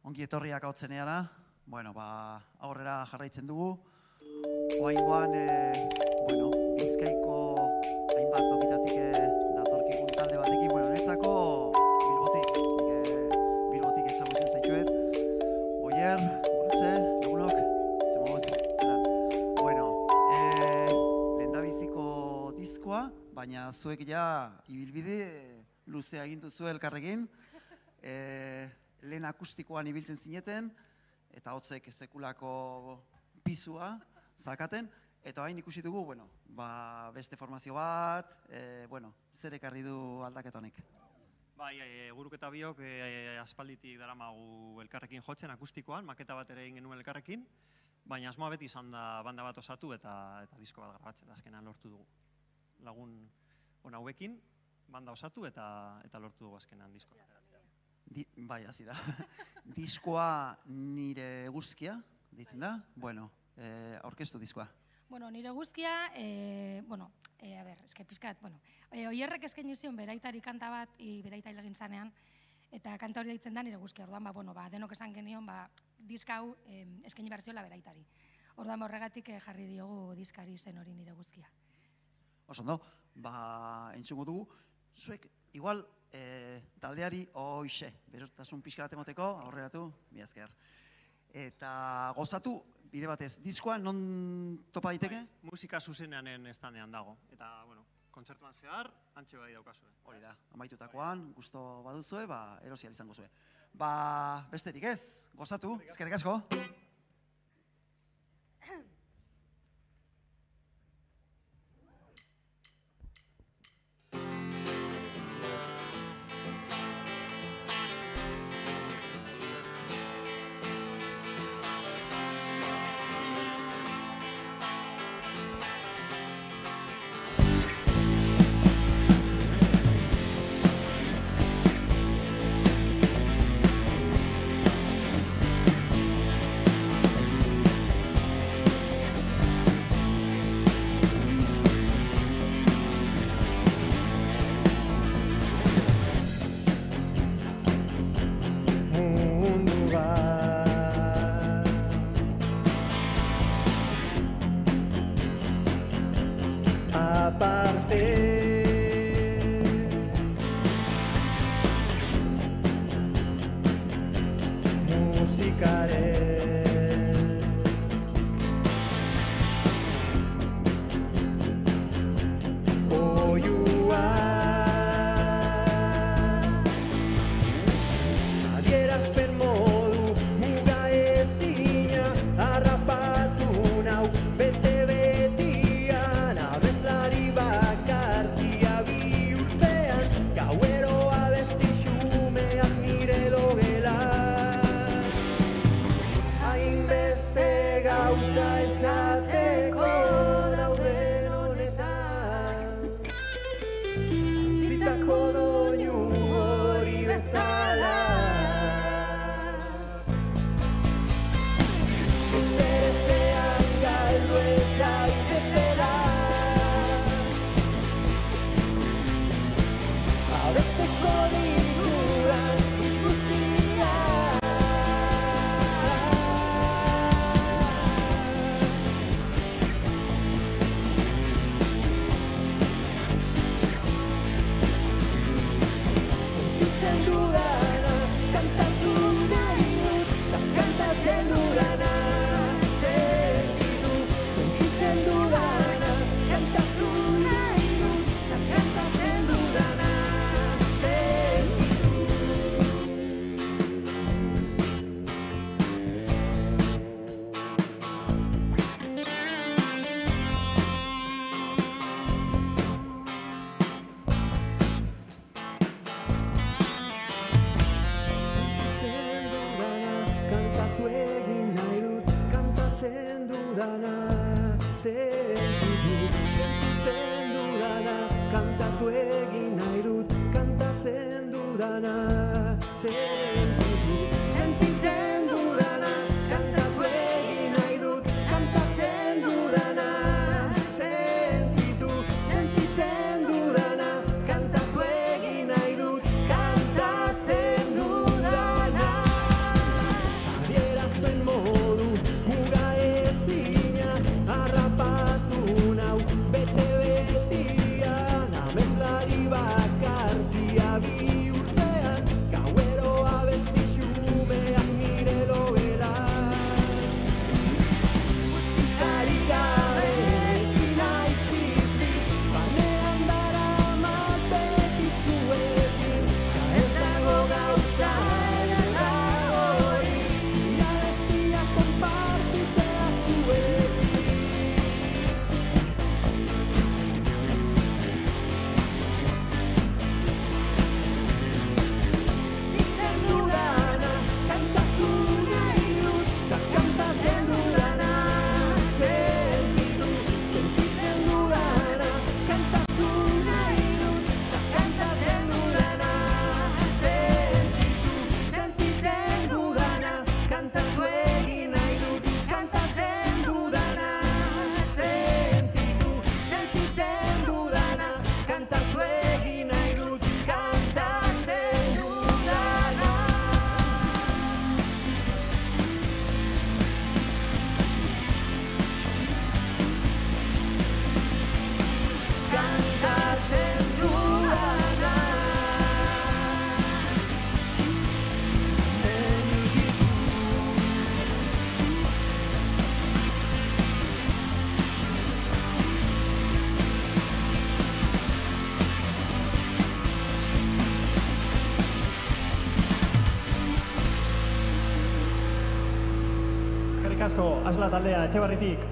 ongi etorriak hautzeneara. Bueno, aurrera jarraitzen dugu. Oaingoan, Bizkaiko hainbat tokitatik datorkigun talde batekin, niretzako Bilbotik ezagutzen zaituet. Oier, Gurutze, lagunok, zemoguz. Lehendabiziko diskoa, baina zuek ja ibilbide luzea egin duzu elkarrekin. Lehen akustikoan ibiltzen zineten, eta hotzek sekulako pisua zakaten, eta hain ikusi dugu, beste formazio bat, zer ekarri du aldaketa honek? Bai, Guruk eta biok aspalditik daramagu elkarrekin jotzen akustikoan, maketa bat ere egin genuen elkarrekin, baina asmoa beti izan da banda bat osatu eta disko bat grabatzen, azkenan lortu dugu. Lagun hona hauekin, banda osatu eta lortu dugu azkenan diskoa. Bai, hazi da. Diskoa nire eguzkia, ditzen da? Aurkeztu diskoa. Nire eguzkia, pizkat, Oierrek eskaini zion beraitari kanta bat, beraitari egin zanean, eta kanta hori deitzen da nire eguzkia. Orduan, denok esan genion, diska hau eskaini behar ziola beraitari. Orduan, horregatik jarri diogu diskari zen hori nire eguzkia. Oso ondo, entzungo dugu, zuek, igual, taldeari hoxe, berotasun pixka bat emoteko, aurreratu, mila esker. Eta gozatu, bide batez, diskoa non topa daiteke? Musika zuzenean estandean dago, eta, kontzertuan zehar, antxe bai daukazue. Hori da, amaitutakoan, gusto baduzue, erosi izango zue. Besterik ez, gozatu, eskerrik asko. Eskerrik asko, Asla taldea, Etxebarritik.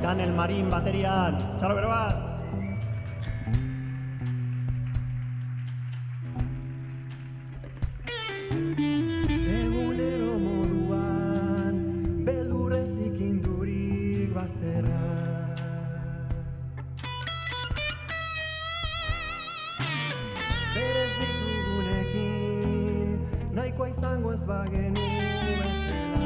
Daniel Marín baterian, txalo bero bat! Egunero moduan, beldurrez ikindurik bazterra. Berez ditugunekin, nahikoa izango ez bagenu bezala.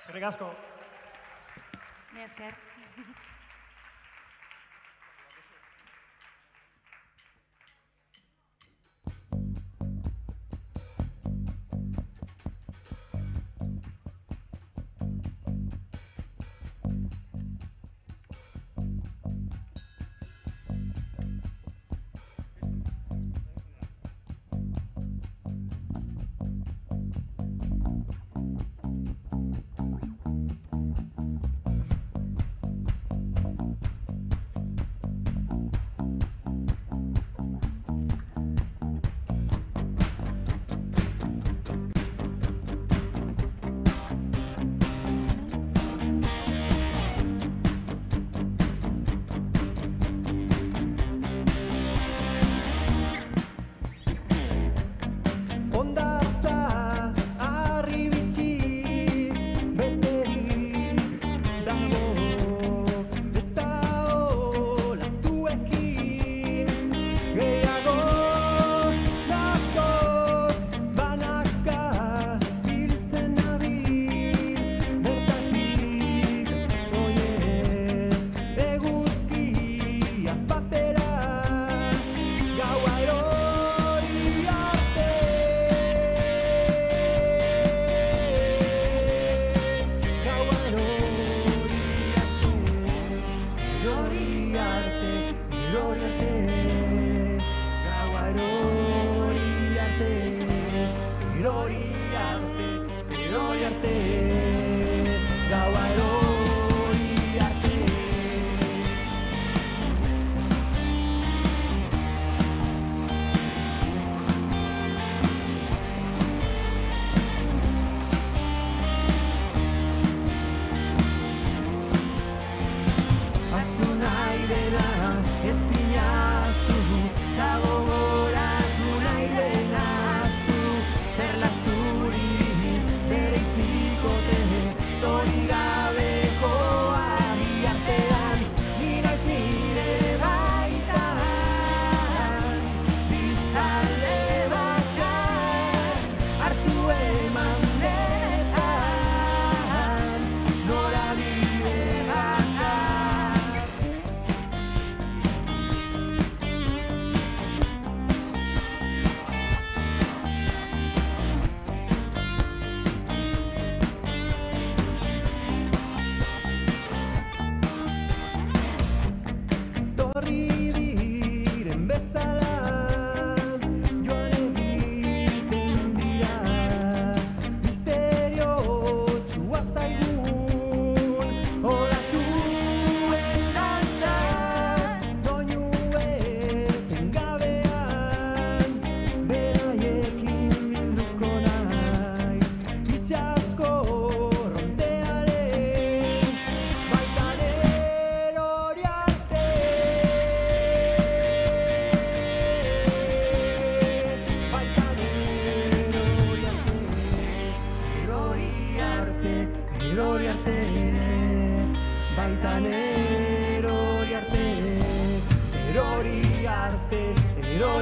Eskerrik asko. Mila esker.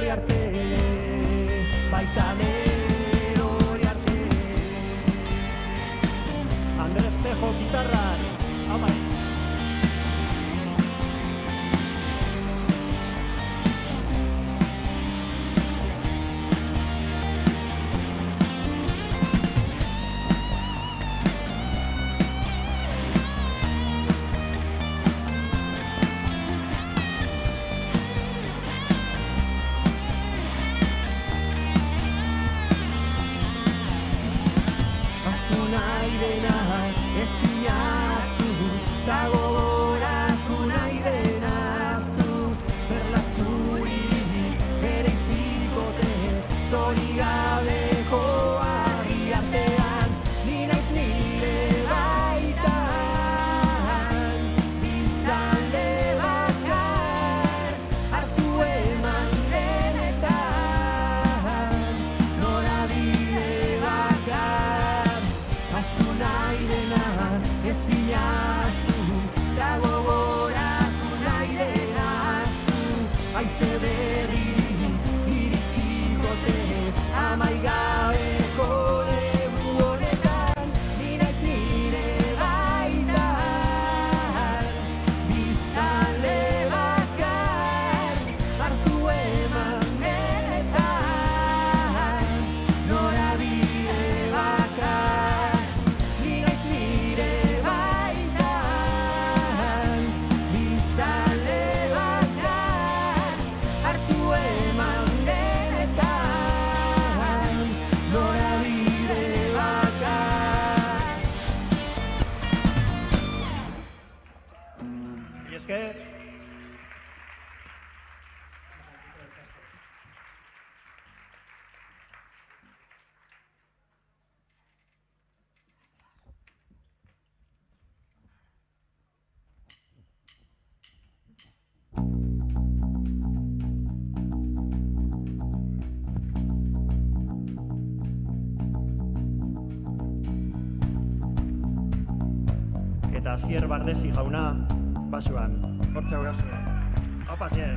erori arte, baitan erori arte. Andres Tejo gitarran, amai. Eta Asier Bardesi jauna, basuan, hortze hau gauzue. Opa, Asier!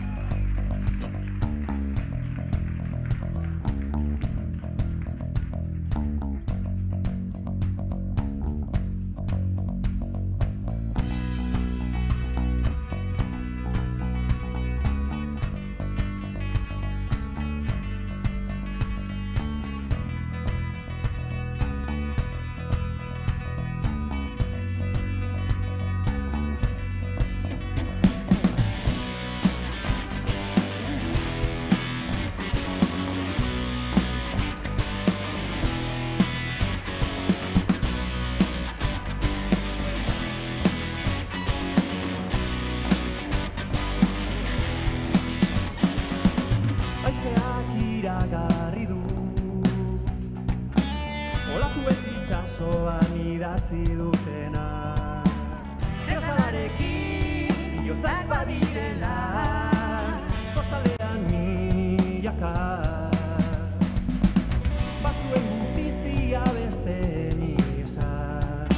idatzi dutena. Krosalarekin bihotzak badirela, kostaldean milaka. Batzuen gutizia besteen izan,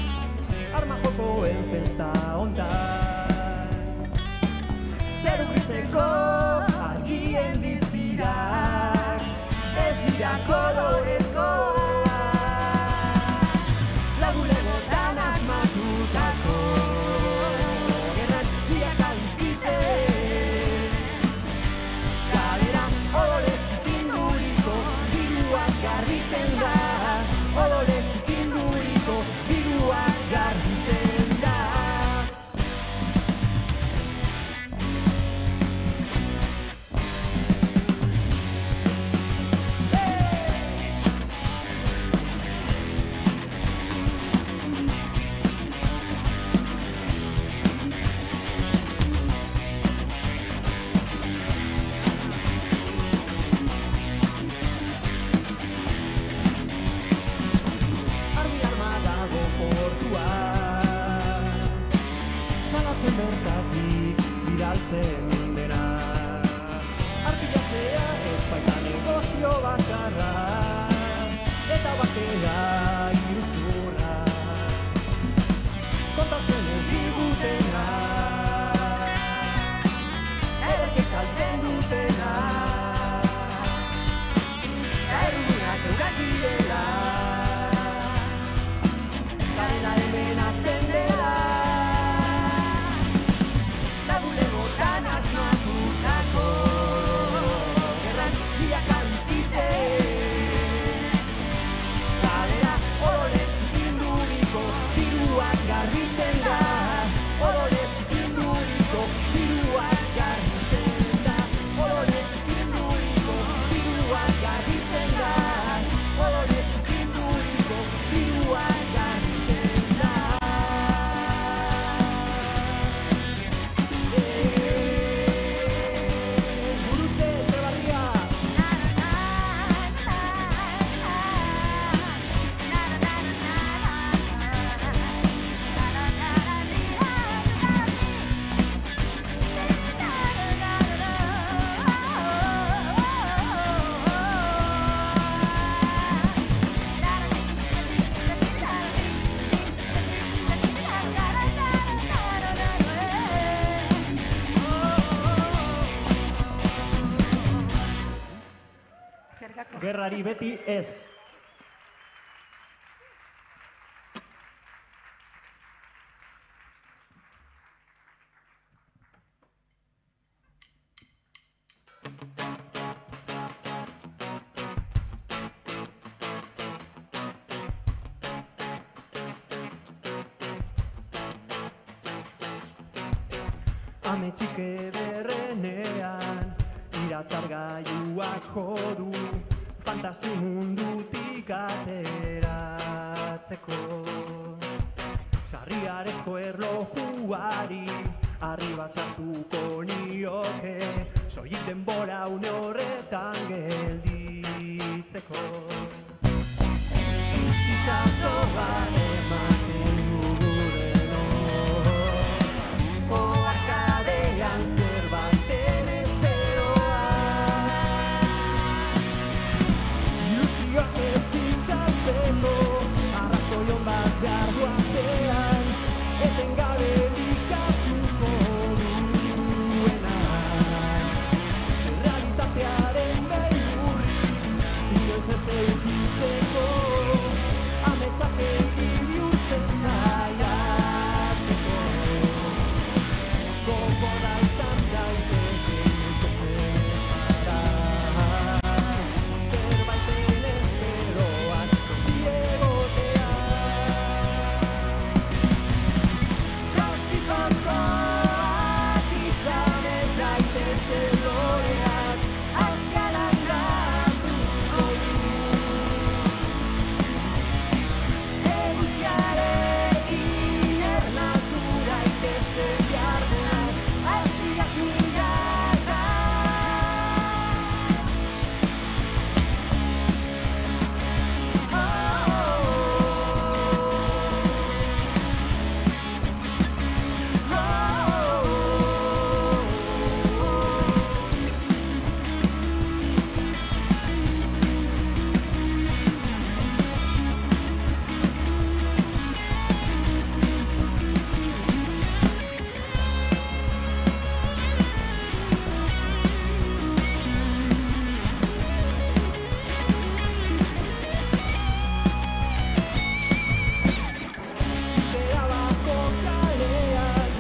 arma jokoen festa hontan. Zeru griseko argien diztirak, ez dira kolorezkoak. Lagulegotan asmatutako gerran milaka bizitzen. Kalera odolez ikinduriko diruaz garbitzen da. Odolez ikinduriko diruaz garbitzen da. Bertatik bidaltzen dena, arpilatzea ez baita negozio bakarra, eta bakera iruzurra, kontatzen ez digutena, ederk estaltzen dutena. Eskerrik asko. Gerrari beti ez. Ametxik ederrenean iratzar gaiuak jodu fantasi mundutik ateratzeko. Sarriarezko erlojuari harri bat sartuko nioke soilik denbora une horretan gelditzeko. Bizitza bat ematen dugu oarkadean zerbaiten esperoa. Ilusioak ezintzatzeko arrazoion bat behar duatzean etengabe likatuko duena. Realitatearen beldurri inoiz ez eukitzeko ametsak egin bihurtzen saiatzeko. Gogorra izan daiteke izatzen ez gara zerbaiten esperoan toki egotea. Plastikozkoak izan ez daitezen loreak hasia landatuko du. Eguzkiarekin ernatu daitezen jardenak hasiak milaka. Berabako kalean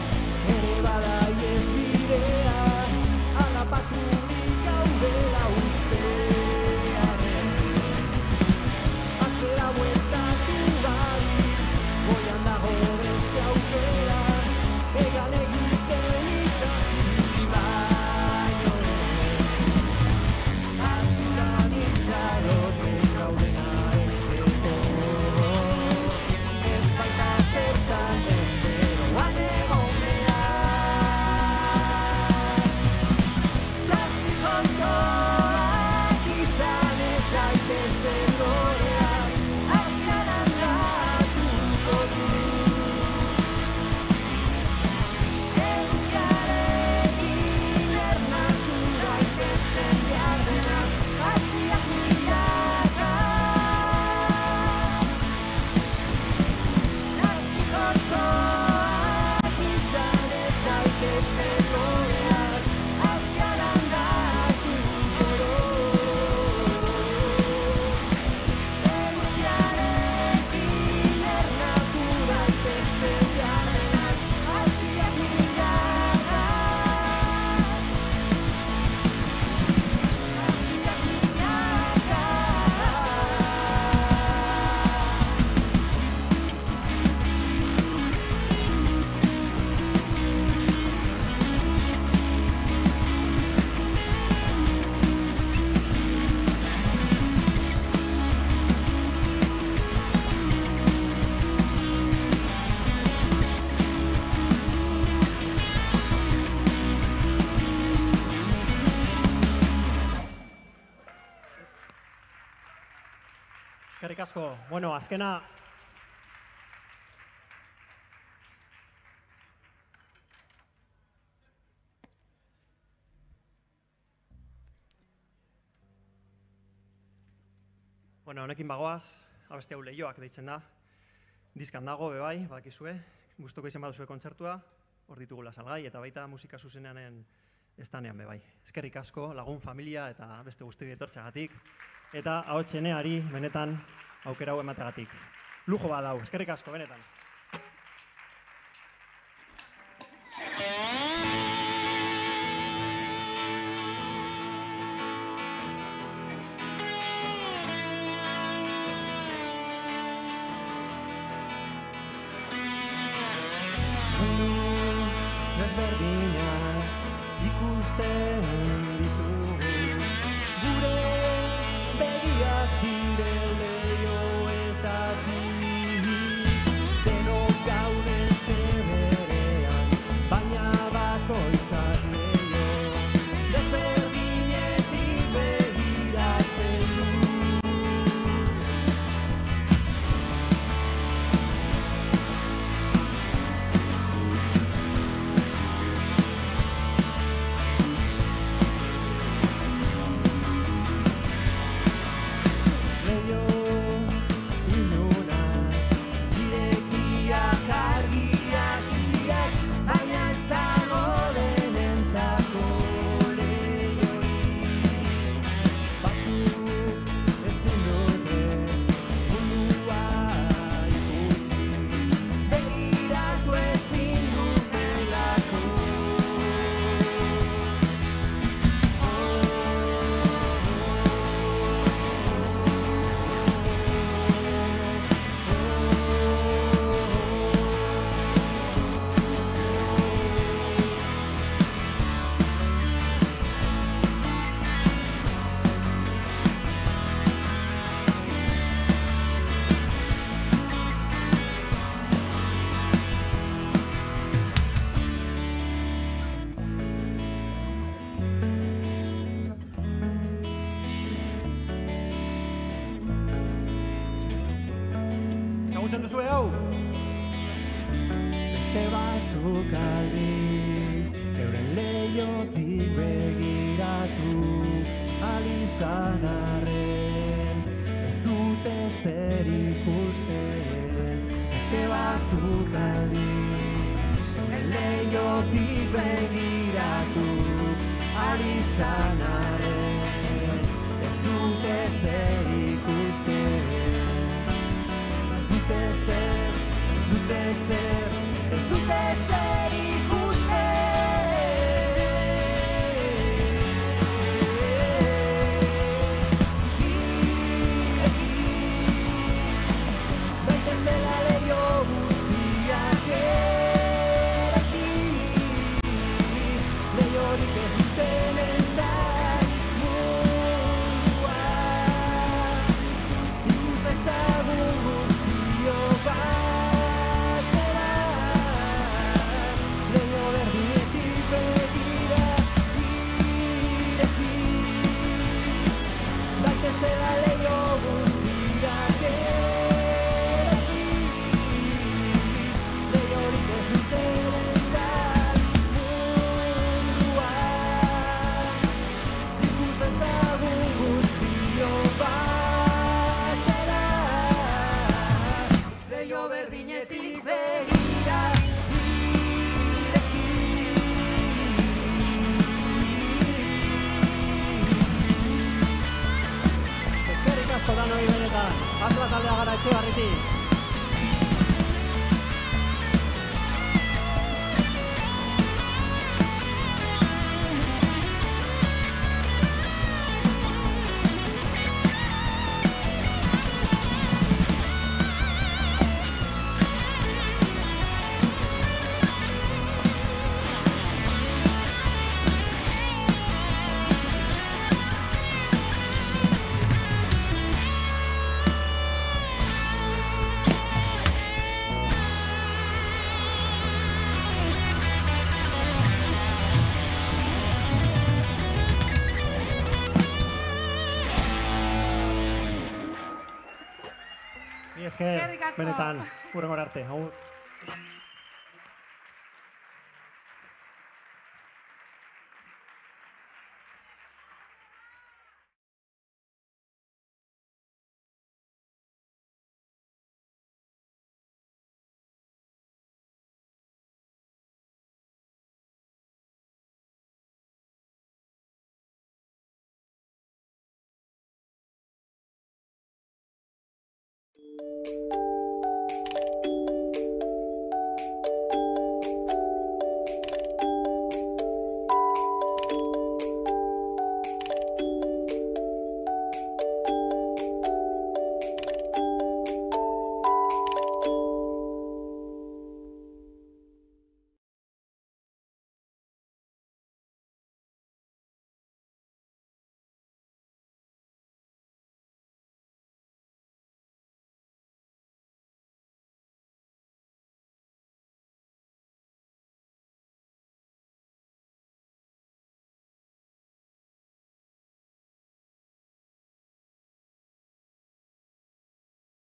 ere bada iesbidean alapaturik gaudela ustearen. Atzera bueltatu barik goian dago beste aukera egan egiten ikasi baino. Atzuran itxaroten gaudena heltzeko ez baita zertan esperoan egon behar. Plastikozkoak izan ez daitezen loreak hasia landatuko du. Eguzkiarekin ernatu daitezen jardenak hasiak milaka. Plastikozkoak izan ez daitezen loreak hasia landatuko du. Eguzkiarekin ernatu daitezen jardenak hasiak milaka. Hasiak milaka. Eskerrik asko. Bueno, azkena honekin bagoaz, abeste hau Leioak deitzen da. Diskan dago, bebai, badakizue. Gustuko izan baduzue kontzertua, hor ditugula salgai, eta baita musika zuzenean ez danean be bai. Eskerrik asko, lagun, familia eta beste guztioi etortzeagatik. Eta ahotseneari benetan aukera hau emateagatik. Lujo bat dau, eskerrik asko, benetan. Desberdinak ikusten ditugu, gure begiak dire leihoetatik. Denok gaude etxe berean, baina bakoitzak leiho desberdinetik begiratzen du. Ezagutzen duzue hau? Beste batzuk aldiz, euren leihotik begiratu ahal izan arren, ez dute zer ikusten. Beste batzuk aldiz, euren leihotik begiratu ahal izan arren, ez dute zer ikusten. Ez dute zer, ez dute zer, ez dute zer ikusten. Ireki, daitezela leiho guztiak eraki, leihorik ez dutenentzat mundua ikus dezagun batera, leiho berdinetik begira, ireki, daitezela leiho guztiak eraki, leihorik ez dutenentzat mundua ikus dezagun guztiok batera. Leiho berdinetik begira, ireki. Eskerrik asko danoi benetan. Azla taldea gara Etxebarritik. Eskerrik asko. Benetan, hurrengora arte. Agur.